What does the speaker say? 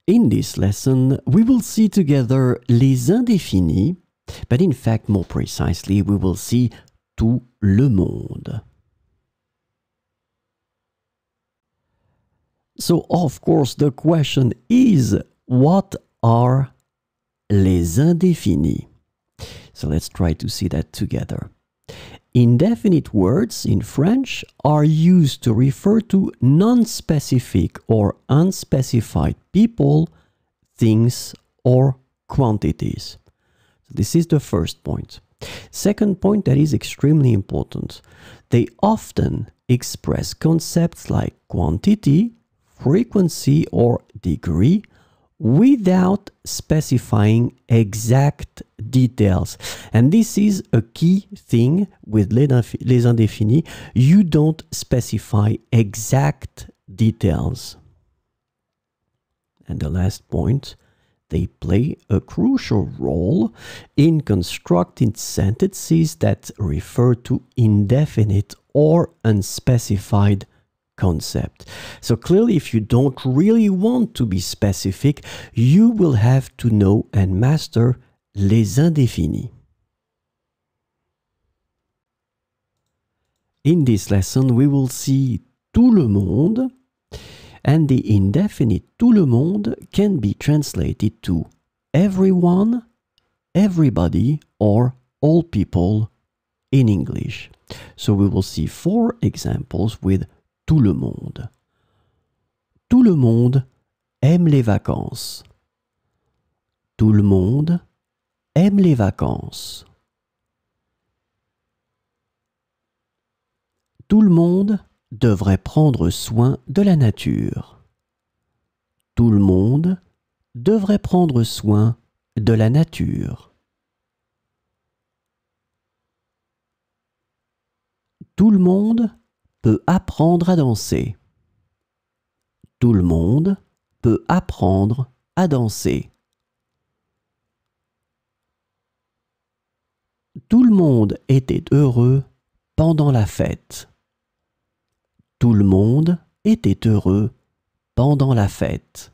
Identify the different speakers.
Speaker 1: In this lesson, we will see together les indéfinis, but in fact, more precisely, we will see tout le monde. So, of course, the question is, what are les indéfinis? So let's try to see that together. Indefinite words in French are used to refer to non-specific or unspecified people, things, or quantities. So this is the first point. Second point that is extremely important. They often express concepts like quantity, frequency, or degree without specifying exact details. And this is a key thing with les indéfinis. You don't specify exact details. And the last point, they play a crucial role in constructing sentences that refer to indefinite or unspecified concept. So clearly, if you don't really want to be specific, you will have to know and master les indéfinis. In this lesson, we will see tout le monde, and the indefinite tout le monde can be translated to everyone, everybody, or all people in English. So we will see 4 examples with tout le monde. Tout le monde aime les vacances. Tout le monde aime les vacances. Tout le monde devrait prendre soin de la nature. Tout le monde devrait prendre soin de la nature. Tout le monde peut apprendre à danser. Tout le monde peut apprendre à danser. Tout le monde était heureux pendant la fête. Tout le monde était heureux pendant la fête.